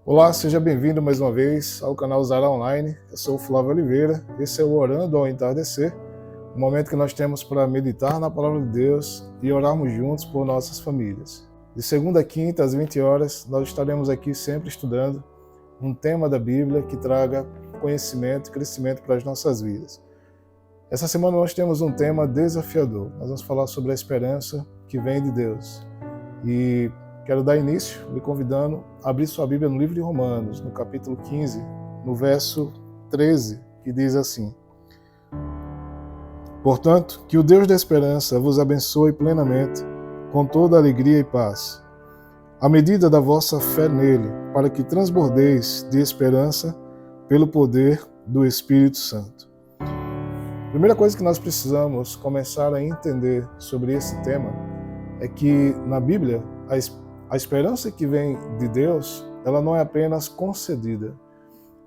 Olá, seja bem-vindo mais uma vez ao canal Zara Online. Eu sou o Flávio Oliveira. Esse é o Orando ao Entardecer, um momento que nós temos para meditar na Palavra de Deus e orarmos juntos por nossas famílias. De segunda a quinta, às 20 horas, nós estaremos aqui sempre estudando um tema da Bíblia que traga conhecimento e crescimento para as nossas vidas. Essa semana nós temos um tema desafiador. Nós vamos falar sobre a esperança que vem de Deus. E quero dar início lhe convidando a abrir sua Bíblia no livro de Romanos, no capítulo 15, no verso 13, que diz assim: Portanto, que o Deus da esperança vos abençoe plenamente, com toda alegria e paz, à medida da vossa fé nele, para que transbordeis de esperança pelo poder do Espírito Santo. A primeira coisa que nós precisamos começar a entender sobre esse tema é que, na Bíblia, a esperança que vem de Deus, ela não é apenas concedida,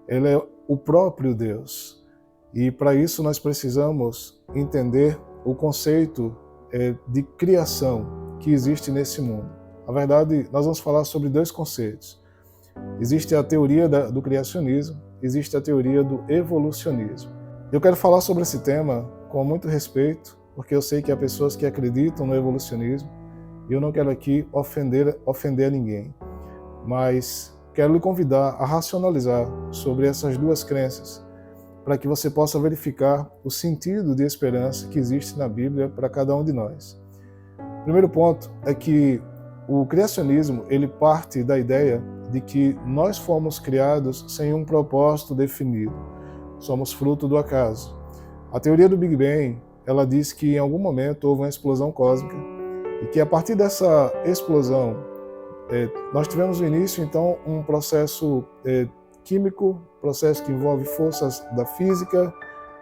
ela é o próprio Deus. E para isso nós precisamos entender o conceito de criação que existe nesse mundo. Na verdade, nós vamos falar sobre dois conceitos. Existe a teoria do criacionismo, existe a teoria do evolucionismo. Eu quero falar sobre esse tema com muito respeito, porque eu sei que há pessoas que acreditam no evolucionismo, e eu não quero aqui ofender ninguém, mas quero lhe convidar a racionalizar sobre essas duas crenças, para que você possa verificar o sentido de esperança que existe na Bíblia para cada um de nós. O primeiro ponto é que o criacionismo ele parte da ideia de que nós fomos criados sem um propósito definido, somos fruto do acaso. A teoria do Big Bang, ela diz que em algum momento houve uma explosão cósmica, e que a partir dessa explosão, nós tivemos no início, então, um processo químico, processo que envolve forças da física,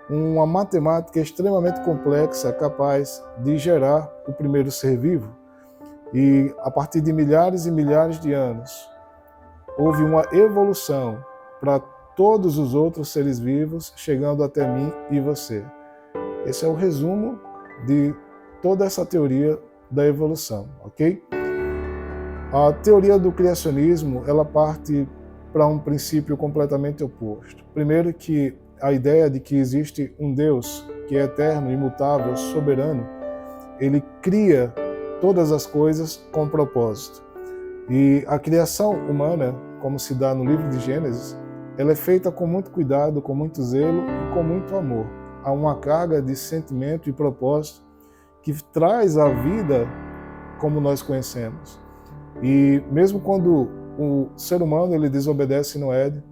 uma matemática extremamente complexa, capaz de gerar o primeiro ser vivo. E a partir de milhares e milhares de anos, houve uma evolução para todos os outros seres vivos, chegando até mim e você. Esse é o resumo de toda essa teoria da evolução, ok? A teoria do criacionismo, ela parte para um princípio completamente oposto. Primeiro, que a ideia de que existe um Deus que é eterno, imutável, soberano, ele cria todas as coisas com propósito. E a criação humana, como se dá no livro de Gênesis, ela é feita com muito cuidado, com muito zelo e com muito amor. Há uma carga de sentimento e propósito que traz a vida como nós conhecemos. E mesmo quando o ser humano ele desobedece no Éden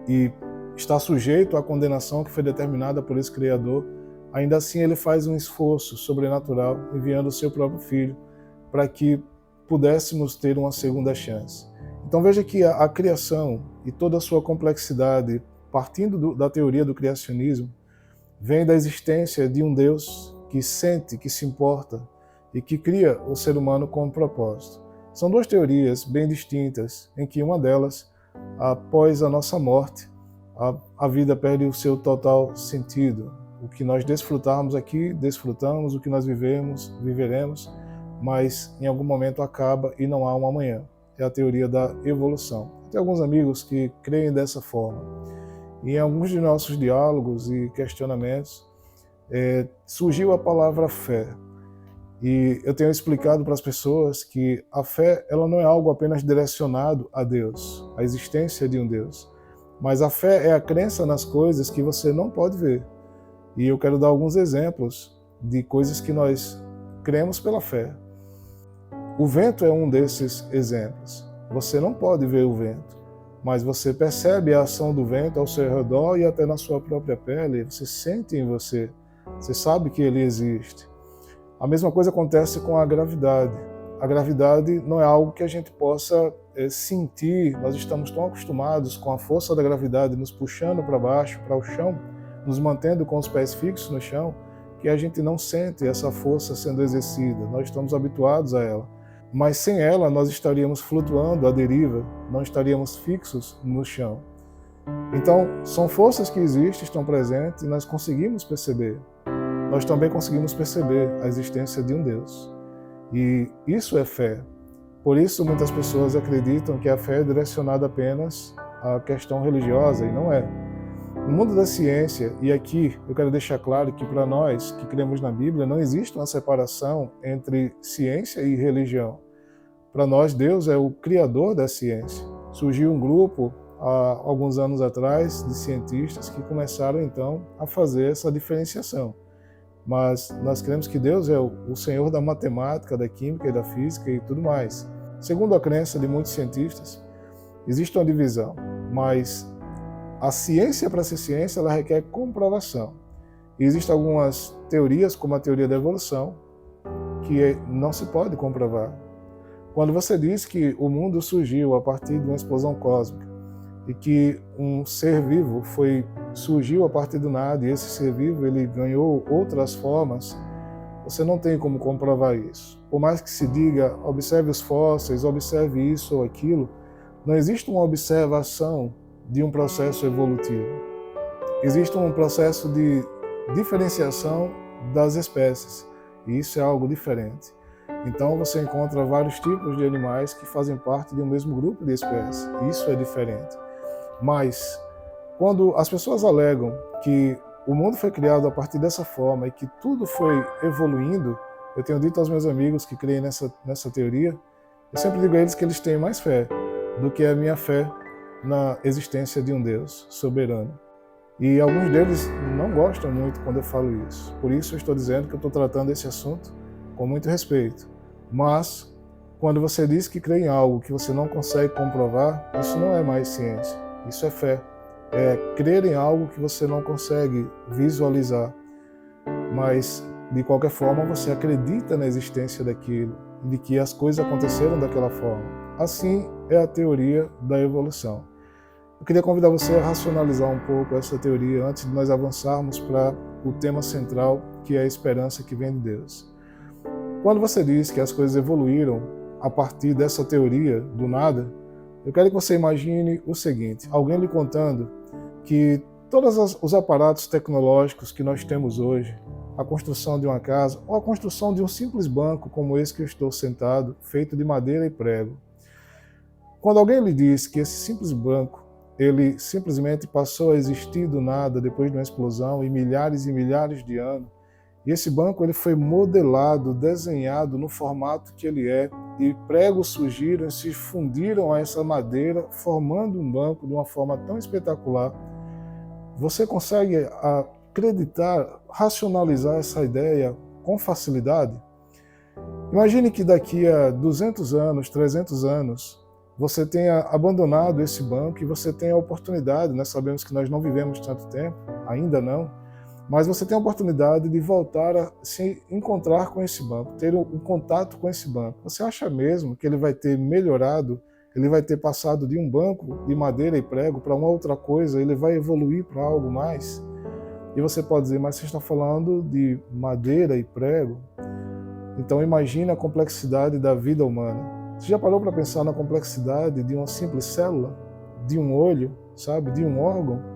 e está sujeito à condenação que foi determinada por esse Criador, ainda assim ele faz um esforço sobrenatural, enviando o seu próprio Filho, para que pudéssemos ter uma segunda chance. Então veja que a criação e toda a sua complexidade, partindo da teoria do criacionismo, vem da existência de um Deus que sente, que se importa e que cria o ser humano com um propósito. São duas teorias bem distintas, em que uma delas, após a nossa morte, a vida perde o seu total sentido. O que nós desfrutarmos aqui, desfrutamos, o que nós vivemos, viveremos, mas em algum momento acaba e não há um amanhã. É a teoria da evolução. Tem alguns amigos que creem dessa forma. E em alguns de nossos diálogos e questionamentos, surgiu a palavra fé. E eu tenho explicado para as pessoas que a fé ela não é algo apenas direcionado a Deus, a existência de um Deus. Mas a fé é a crença nas coisas que você não pode ver. E eu quero dar alguns exemplos de coisas que nós cremos pela fé. O vento é um desses exemplos. Você não pode ver o vento, mas você percebe a ação do vento ao seu redor e até na sua própria pele. Você sente em você. Você sabe que ele existe. A mesma coisa acontece com a gravidade. A gravidade não é algo que a gente possa sentir. Nós estamos tão acostumados com a força da gravidade nos puxando para baixo, para o chão, nos mantendo com os pés fixos no chão, que a gente não sente essa força sendo exercida. Nós estamos habituados a ela. Mas sem ela nós estaríamos flutuando à deriva, não estaríamos fixos no chão. Então, são forças que existem, estão presentes e nós conseguimos perceber. Nós também conseguimos perceber a existência de um Deus. E isso é fé. Por isso, muitas pessoas acreditam que a fé é direcionada apenas à questão religiosa, e não é. No mundo da ciência, e aqui eu quero deixar claro que para nós que cremos na Bíblia, não existe uma separação entre ciência e religião. Para nós, Deus é o criador da ciência. Surgiu um grupo, há alguns anos atrás, de cientistas que começaram então a fazer essa diferenciação. Mas nós cremos que Deus é o Senhor da matemática, da química e da física e tudo mais. Segundo a crença de muitos cientistas, existe uma divisão, mas a ciência, para ser ciência, ela requer comprovação. E existem algumas teorias, como a teoria da evolução, que não se pode comprovar. Quando você diz que o mundo surgiu a partir de uma explosão cósmica e que um ser vivo surgiu a partir do nada e esse ser vivo ele ganhou outras formas, você não tem como comprovar isso. Por mais que se diga, observe os fósseis, observe isso ou aquilo, não existe uma observação de um processo evolutivo. Existe um processo de diferenciação das espécies, e isso é algo diferente. Então você encontra vários tipos de animais que fazem parte de um mesmo grupo de espécies. Isso é diferente. Mas quando as pessoas alegam que o mundo foi criado a partir dessa forma e que tudo foi evoluindo, eu tenho dito aos meus amigos que creem nessa teoria, eu sempre digo a eles que eles têm mais fé do que a minha fé na existência de um Deus soberano. E alguns deles não gostam muito quando eu falo isso. Por isso eu estou dizendo que eu estou tratando esse assunto com muito respeito. Mas, quando você diz que crê em algo que você não consegue comprovar, isso não é mais ciência, isso é fé. É crer em algo que você não consegue visualizar, mas, de qualquer forma, você acredita na existência daquilo, de que as coisas aconteceram daquela forma. Assim é a teoria da evolução. Eu queria convidar você a racionalizar um pouco essa teoria antes de nós avançarmos para o tema central, que é a esperança que vem de Deus. Quando você diz que as coisas evoluíram a partir dessa teoria do nada, eu quero que você imagine o seguinte, alguém lhe contando que todos os aparatos tecnológicos que nós temos hoje, a construção de uma casa ou a construção de um simples banco como esse que eu estou sentado, feito de madeira e prego. Quando alguém lhe diz que esse simples banco, ele simplesmente passou a existir do nada depois de uma explosão e milhares de anos, e esse banco ele foi modelado, desenhado no formato que ele é, e pregos surgiram e se fundiram a essa madeira, formando um banco de uma forma tão espetacular. Você consegue acreditar, racionalizar essa ideia com facilidade? Imagine que daqui a 200 anos, 300 anos, você tenha abandonado esse banco e você tenha a oportunidade, nós sabemos que nós não vivemos tanto tempo, ainda não, mas você tem a oportunidade de voltar a se encontrar com esse banco, ter um contato com esse banco. Você acha mesmo que ele vai ter melhorado, ele vai ter passado de um banco de madeira e prego para uma outra coisa, ele vai evoluir para algo mais? E você pode dizer, mas você está falando de madeira e prego? Então imagine a complexidade da vida humana. Você já parou para pensar na complexidade de uma simples célula? De um olho, sabe? De um órgão?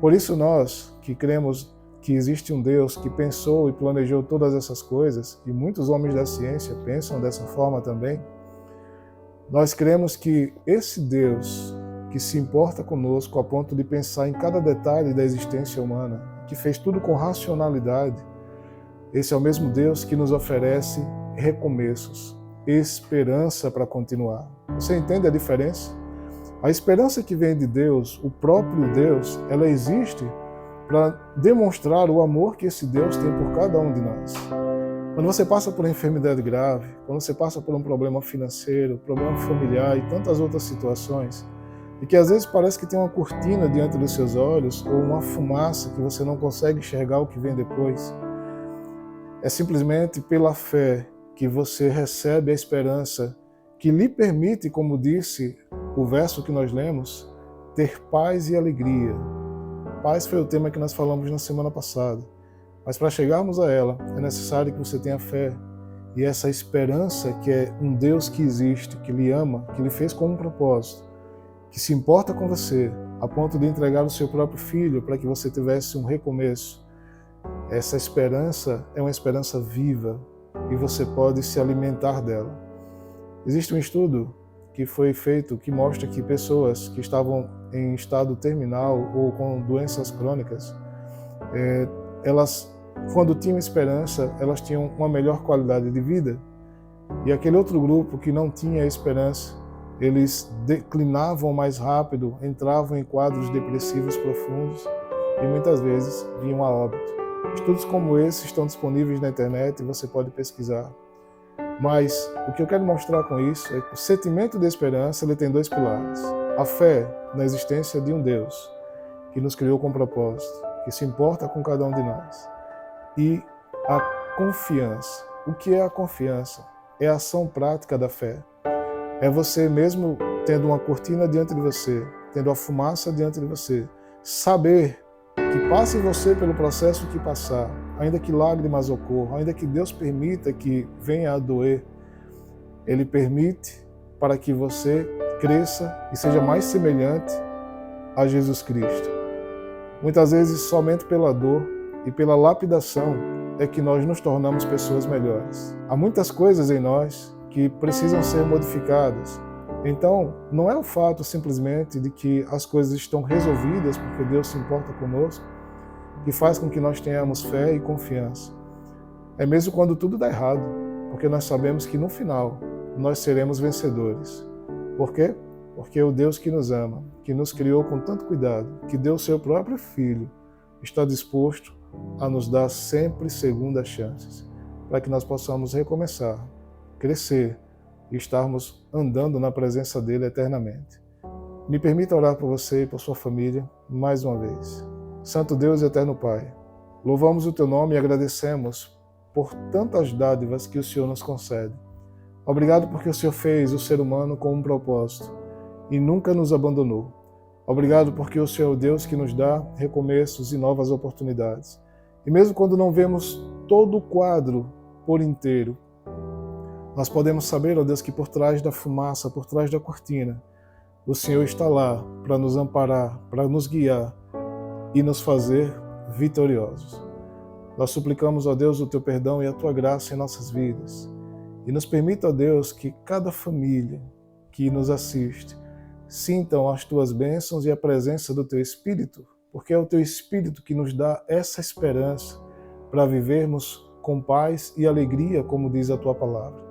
Por isso nós, que cremos que existe um Deus que pensou e planejou todas essas coisas, e muitos homens da ciência pensam dessa forma também, nós cremos que esse Deus que se importa conosco a ponto de pensar em cada detalhe da existência humana, que fez tudo com racionalidade, esse é o mesmo Deus que nos oferece recomeços, esperança para continuar. Você entende a diferença? A esperança que vem de Deus, o próprio Deus, ela existe para demonstrar o amor que esse Deus tem por cada um de nós. Quando você passa por uma enfermidade grave, quando você passa por um problema financeiro, problema familiar e tantas outras situações, e que às vezes parece que tem uma cortina diante dos seus olhos ou uma fumaça que você não consegue enxergar o que vem depois, é simplesmente pela fé que você recebe a esperança que lhe permite, como disse o verso que nós lemos, ter paz e alegria. Paz foi o tema que nós falamos na semana passada. Mas para chegarmos a ela, é necessário que você tenha fé. E essa esperança que é um Deus que existe, que lhe ama, que lhe fez com um propósito, que se importa com você, a ponto de entregar o seu próprio filho para que você tivesse um recomeço. Essa esperança é uma esperança viva e você pode se alimentar dela. Existe um estudo que foi feito que mostra que pessoas que estavam em estado terminal ou com doenças crônicas, elas, quando tinham esperança, elas tinham uma melhor qualidade de vida. E aquele outro grupo que não tinha esperança, eles declinavam mais rápido, entravam em quadros depressivos profundos e muitas vezes vinham a óbito. Estudos como esse estão disponíveis na internet e você pode pesquisar. Mas o que eu quero mostrar com isso é que o sentimento de esperança ele tem dois pilares. A fé na existência de um Deus que nos criou com propósito, que se importa com cada um de nós. E a confiança. O que é a confiança? É a ação prática da fé. É você mesmo tendo uma cortina diante de você, tendo a fumaça diante de você, saber que passe você pelo processo que passar, ainda que lágrimas ocorram, ainda que Deus permita que venha a doer, Ele permite para que você cresça e seja mais semelhante a Jesus Cristo. Muitas vezes, somente pela dor e pela lapidação é que nós nos tornamos pessoas melhores. Há muitas coisas em nós que precisam ser modificadas. Então, não é o fato simplesmente de que as coisas estão resolvidas porque Deus se importa conosco, que faz com que nós tenhamos fé e confiança. É mesmo quando tudo dá errado, porque nós sabemos que no final nós seremos vencedores. Por quê? Porque o Deus que nos ama, que nos criou com tanto cuidado, que deu o seu próprio Filho, está disposto a nos dar sempre segundas chances, para que nós possamos recomeçar, crescer e estarmos andando na presença dele eternamente. Me permita orar por você e por sua família mais uma vez. Santo Deus e eterno Pai, louvamos o teu nome e agradecemos por tantas dádivas que o Senhor nos concede. Obrigado porque o Senhor fez o ser humano com um propósito e nunca nos abandonou. Obrigado porque o Senhor é o Deus que nos dá recomeços e novas oportunidades. E mesmo quando não vemos todo o quadro por inteiro, nós podemos saber, ó Deus, que por trás da fumaça, por trás da cortina, o Senhor está lá para nos amparar, para nos guiar e nos fazer vitoriosos. Nós suplicamos, ó Deus, o teu perdão e a tua graça em nossas vidas. E nos permita, ó Deus, que cada família que nos assiste sintam as tuas bênçãos e a presença do teu Espírito, porque é o teu Espírito que nos dá essa esperança para vivermos com paz e alegria, como diz a tua palavra.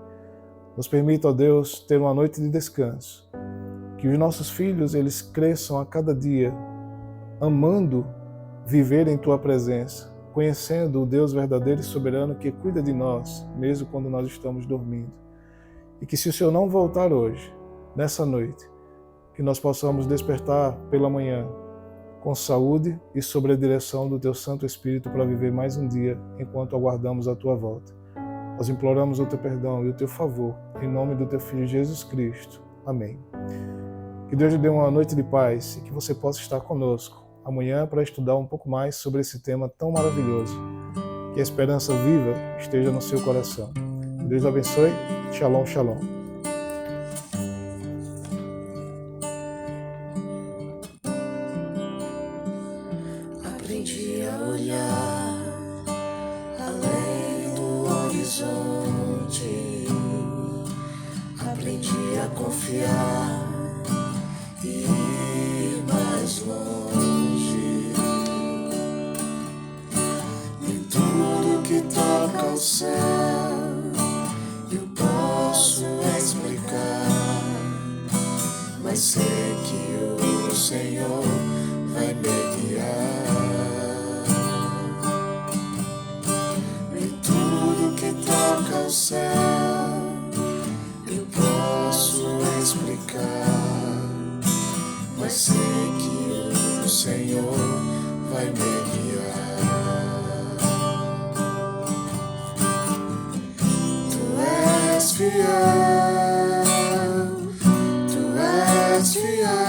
Nos permita, ó Deus, ter uma noite de descanso, que os nossos filhos eles cresçam a cada dia amando viver em tua presença, conhecendo o Deus verdadeiro e soberano que cuida de nós, mesmo quando nós estamos dormindo. E que se o Senhor não voltar hoje, nessa noite, que nós possamos despertar pela manhã com saúde e sob a direção do teu Santo Espírito para viver mais um dia enquanto aguardamos a tua volta. Nós imploramos o teu perdão e o teu favor, em nome do teu Filho Jesus Cristo. Amém. Que Deus lhe dê uma noite de paz e que você possa estar conosco amanhã para estudar um pouco mais sobre esse tema tão maravilhoso. Que a esperança viva esteja no seu coração. Que Deus abençoe. Shalom, shalom. Aprendi a olhar além do horizonte, aprendi a confiar e ir mais longe. Nem tudo que toca ao céu eu posso explicar, mas sei que o Senhor vai me guiar. Nem tudo que toca ao céu eu posso explicar, mas sei que o Senhor vai me guiar. Tu és fiel, tu és fiel.